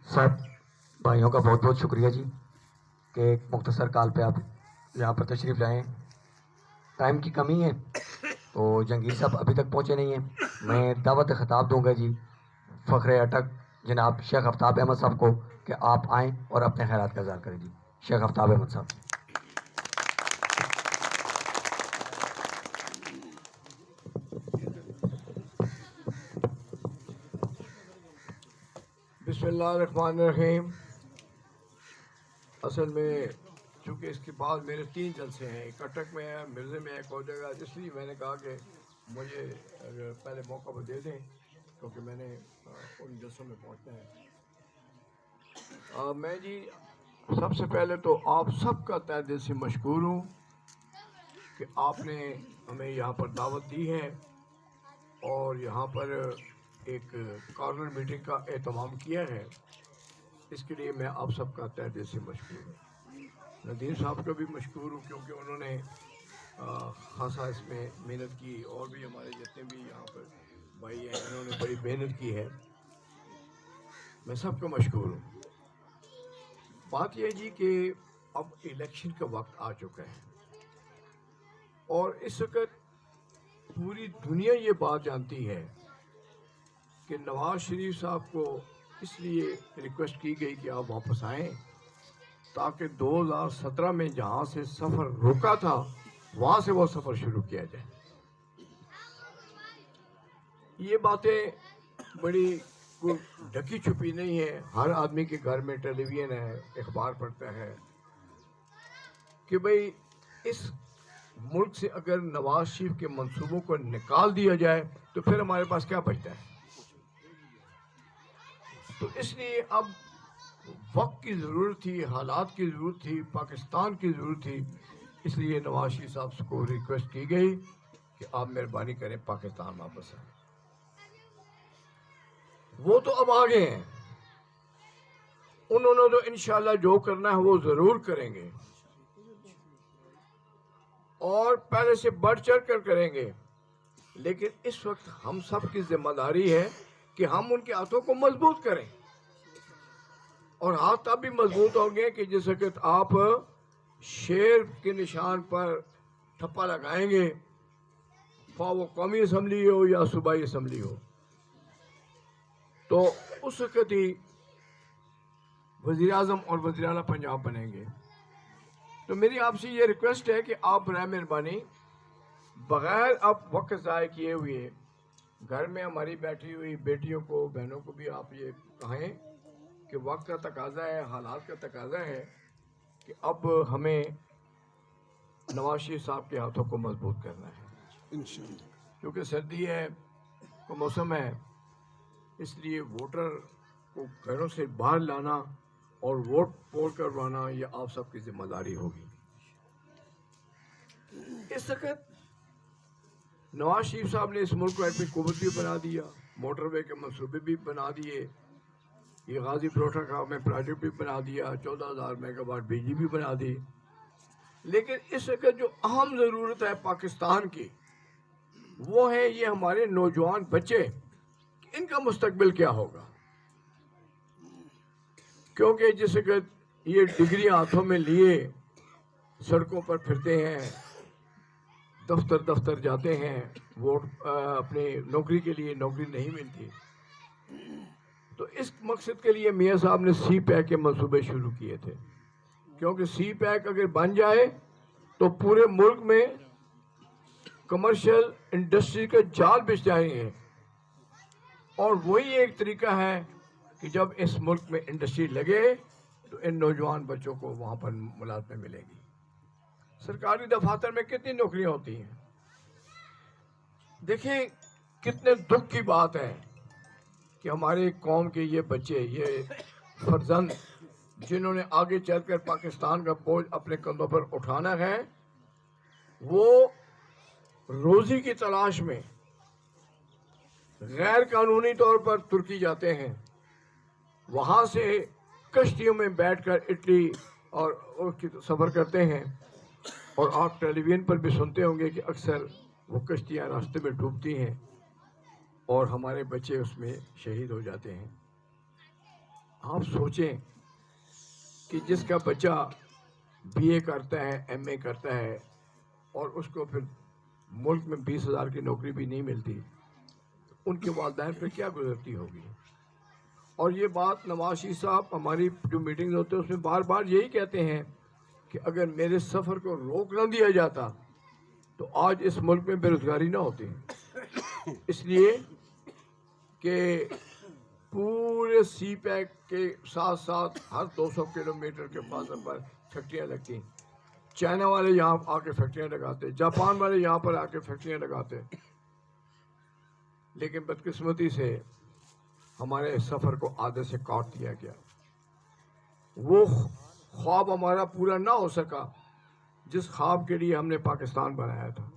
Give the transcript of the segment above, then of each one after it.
سب بھائیوں کا بہت بہت شکریہ جی کہ ایک مختصر کال پہ آپ یہاں پر تشریف لائیں. ٹائم کی کمی ہے تو جہانگیر صاحب ابھی تک پہنچے نہیں ہیں. میں دعوت خطاب دوں گا جی فخر اٹک جناب شیخ آفتاب احمد صاحب کو کہ آپ آئیں اور اپنے خیالات کا اظہار کریں. جی شیخ آفتاب احمد صاحب. بسم اللہ الرحمن الرحیم. اصل میں چونکہ اس کے بعد میرے 3 جلسے ہیں، ایک اٹک میں ہے، مرزے میں ایک اور جگہ، اس لیے میں نے کہا کہ مجھے اگر پہلے موقع پر دے دیں کیونکہ میں نے ان جلسوں میں پہنچنا ہے. میں جی سب سے پہلے تو آپ سب کا تہ دل سے مشکور ہوں کہ آپ نے ہمیں یہاں پر دعوت دی ہے اور یہاں پر ایک کارنر میٹنگ کا اہتمام کیا ہے. اس کے لیے میں آپ سب کا تہ دل سے مشکور ہوں. ندیم صاحب کا بھی مشکور ہوں کیونکہ انہوں نے خاصا اس میں محنت کی، اور بھی ہمارے جتنے بھی یہاں پر بھائی ہیں انہوں نے بڑی محنت کی ہے. میں سب کا مشکور ہوں. بات یہ جی کہ اب الیکشن کا وقت آ چکا ہے اور اس وقت پوری دنیا یہ بات جانتی ہے کہ نواز شریف صاحب کو اس لیے ریکویسٹ کی گئی کہ آپ واپس آئیں تاکہ 2017 میں جہاں سے سفر رکا تھا وہاں سے وہ سفر شروع کیا جائے. یہ باتیں بڑی کوئی ڈھکی چھپی نہیں ہے، ہر آدمی کے گھر میں ٹیلی ویژن ہے، اخبار پڑھتا ہے کہ بھئی اس ملک سے اگر نواز شریف کے منصوبوں کو نکال دیا جائے تو پھر ہمارے پاس کیا بچتا ہے. تو اس لیے اب وقت کی ضرورت تھی، حالات کی ضرورت تھی، پاکستان کی ضرورت تھی. اس لیے نواز شریف صاحب کو ریکویسٹ کی گئی کہ آپ مہربانی کریں پاکستان واپس آئیں. وہ تو اب آگے ہیں، انہوں نے تو انشاءاللہ جو کرنا ہے وہ ضرور کریں گے اور پہلے سے بڑھ چڑھ کر کریں گے. لیکن اس وقت ہم سب کی ذمہ داری ہے کہ ہم ان کے ہاتھوں کو مضبوط کریں، اور ہاتھ تب بھی مضبوط ہوں گے کہ جس وقت آپ شیر کے نشان پر ٹھپا لگائیں گے، خواہ وہ قومی اسمبلی ہو یا صوبائی اسمبلی ہو، تو اس وقت ہی وزیر اعظم اور وزیر اعلیٰ پنجاب بنیں گے. تو میری آپ سے یہ ریکویسٹ ہے کہ آپ برائے مہربانی بغیر اب وقت ضائع کیے ہوئے گھر میں ہماری بیٹھی ہوئی بیٹیوں کو، بہنوں کو بھی آپ یہ کہیں کہ وقت کا تقاضا ہے، حالات کا تقاضا ہے کہ اب ہمیں نواز شریف صاحب کے ہاتھوں کو مضبوط کرنا ہے. کیونکہ سردی ہے کا موسم ہے، اس لیے ووٹر کو گھروں سے باہر لانا اور ووٹ پول کروانا یہ آپ سب کی ذمہ داری ہوگی. اس وقت نواز شریف صاحب نے اس ملک کو ایٹمی قوت بھی بنا دیا، موٹر وے کے منصوبے بھی بنا دیے، یہ غازی پروٹا کا میں پروجیکٹ بھی بنا دیا، 14,000 میگا واٹ بجلی بھی بنا دی. لیکن اس وقت جو اہم ضرورت ہے پاکستان کی وہ ہے یہ ہمارے نوجوان بچے، ان کا مستقبل کیا ہوگا. کیونکہ جس وقت یہ ڈگری ہاتھوں میں لیے سڑکوں پر پھرتے ہیں، دفتر دفتر جاتے ہیں، ووٹ اپنے نوکری کے لیے نوکری نہیں ملتی، تو اس مقصد کے لیے میاں صاحب نے سی پیک کے منصوبے شروع کیے تھے. کیونکہ سی پیک اگر بن جائے تو پورے ملک میں کمرشل انڈسٹری کے جال بچھ جائیں گے، اور وہی ایک طریقہ ہے کہ جب اس ملک میں انڈسٹری لگے تو ان نوجوان بچوں کو وہاں پر ملازمت ملے گی. سرکاری دفاتر میں کتنی نوکریاں ہوتی ہیں. دیکھیں کتنے دکھ کی بات ہے کہ ہمارے قوم کے یہ بچے، یہ فرزند جنہوں نے آگے چل کر پاکستان کا بوجھ اپنے کندھوں پر اٹھانا ہے، وہ روزی کی تلاش میں غیر قانونی طور پر ترکی جاتے ہیں، وہاں سے کشتیوں میں بیٹھ کر اٹلی اور سفر کرتے ہیں، اور آپ ٹیلی ویژن پر بھی سنتے ہوں گے کہ اکثر وہ کشتیاں راستے میں ڈوبتی ہیں اور ہمارے بچے اس میں شہید ہو جاتے ہیں. آپ سوچیں کہ جس کا بچہ بی اے کرتا ہے، ایم اے کرتا ہے، اور اس کو پھر ملک میں 20,000 کی نوکری بھی نہیں ملتی، ان کے والدین پہ کیا گزرتی ہوگی. اور یہ بات نواز شریف صاحب ہماری جو میٹنگ ہوتے ہیں اس میں بار بار یہی کہتے ہیں کہ اگر میرے سفر کو روک نہ دیا جاتا تو آج اس ملک میں بے روزگاری نہ ہوتی. اس لیے کہ پورے سی پیک کے ساتھ ساتھ ہر 200 کلومیٹر کے فاصلے پر فیکٹریاں لگتی. چائنا والے یہاں آ کے فیکٹریاں لگاتے، جاپان والے یہاں پر آ کے فیکٹریاں لگاتے. لیکن بدقسمتی سے ہمارے سفر کو آدھے سے کاٹ دیا گیا. وہ خواب ہمارا پورا نہ ہو سکا جس خواب کے لیے ہم نے پاکستان بنایا تھا.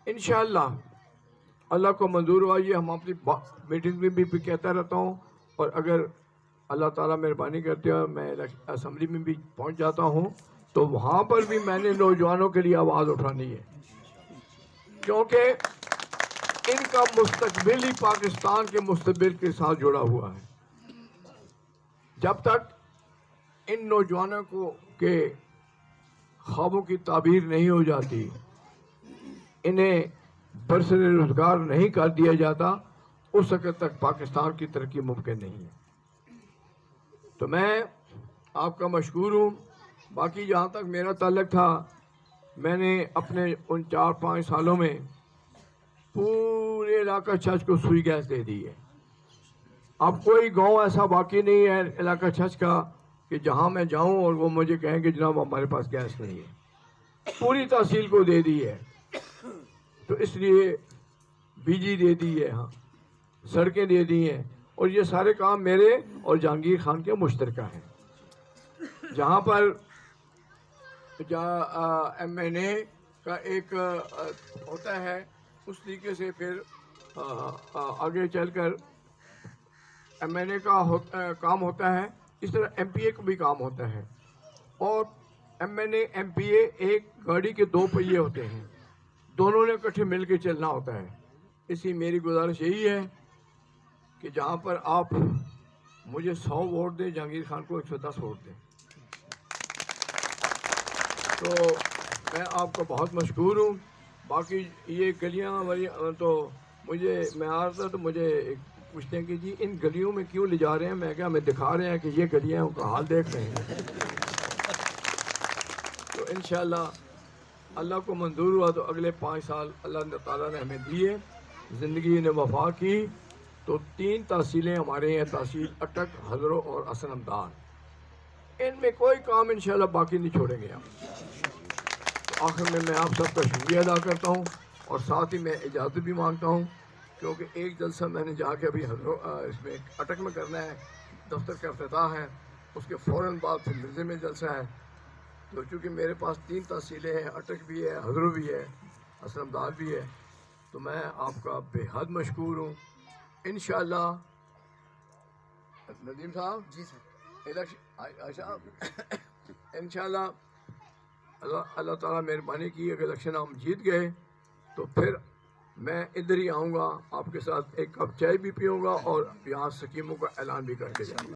انشاءاللہ اللہ کو منظور ہوا. یہ ہم اپنی میٹنگ میں بھی کہتا رہتا ہوں، اور اگر اللہ تعالیٰ مہربانی کرتے ہیں میں اسمبلی میں بھی پہنچ جاتا ہوں تو وہاں پر بھی میں نے نوجوانوں کے لیے آواز اٹھانی ہے، کیونکہ ان کا مستقبل ہی پاکستان کے مستقبل کے ساتھ جڑا ہوا ہے. جب تک ان نوجوانوں کو کے خوابوں کی تعبیر نہیں ہو جاتی، انہیں برسر روزگار نہیں کر دیا جاتا، اس وقت تک پاکستان کی ترقی ممکن نہیں ہے. تو میں آپ کا مشکور ہوں. باقی جہاں تک میرا تعلق تھا، میں نے اپنے ان 4-5 سالوں میں پورے علاقہ چھچ کو سوئی گیس دے دی ہے. اب کوئی گاؤں ایسا باقی نہیں ہے علاقہ چھچ کا کہ جہاں میں جاؤں اور وہ مجھے کہیں کہ جناب ہمارے پاس گیس نہیں ہے. پوری تحصیل کو دے دی ہے. تو اس لیے بجلی دے دی ہے، ہاں سڑکیں دے دی ہیں، اور یہ سارے کام میرے اور جہانگیر خان کے مشترکہ ہیں. جہاں پر ایم این اے کا ایک ہوتا ہے، اس طریقے سے پھر آگے چل کر ایم این اے کا کام ہوتا ہے، اس طرح ایم پی اے کا بھی کام ہوتا ہے. اور M N A M P A ایک گاڑی کے 2 پہیے ہوتے ہیں، دونوں نے اکٹھے مل کے چلنا ہوتا ہے. اسی میری گزارش یہی ہے کہ جہاں پر آپ مجھے 100 ووٹ دیں، جہانگیر خان کو 110 ووٹ دیں. تو میں آپ کو بہت مشکور ہوں. باقی یہ گلیاں تو میں آ رہا تھا تو مجھے پوچھتے ہیں کہ جی ان گلیوں میں کیوں لے جا رہے ہیں. میں کہا ہمیں دکھا رہے ہیں کہ یہ گلیاں ان کا حال دیکھ رہے ہیں. تو انشاءاللہ اللہ کو منظور ہوا تو اگلے 5 سال اللہ تعالیٰ نے ہمیں دیے، زندگی نے وفا کی. تو 3 تحصیلیں ہمارے ہیں، تحصیل اٹک، ہزرو اور حسن امدان. ان میں کوئی کام انشاءاللہ باقی نہیں چھوڑیں گے ہم. تو آخر میں آپ سب کا شکریہ ادا کرتا ہوں، اور ساتھ ہی میں اجازت بھی مانگتا ہوں، کیونکہ ایک جلسہ میں نے جا کے ابھی اس میں اٹک میں کرنا ہے، دفتر کا افتتاح ہے. اس کے فوراً بعد پھر مرزے میں جلسہ ہے. تو چونکہ میرے پاس 3 تحصیلیں ہیں، اٹک بھی ہے، ہزرو بھی ہے، حسن امداد بھی ہے، تو میں آپ کا بے حد مشکور ہوں. انشاءاللہ ندیم صاحب جی سر. انشاءاللہ اللہ تعالیٰ مہربانی کی. اگر الیکشن ہم جیت گئے تو پھر میں ادھر ہی آؤں گا، آپ کے ساتھ ایک کپ چائے بھی پیوں گا اور یہاں سکیموں کا اعلان بھی کر کے جاؤں گا.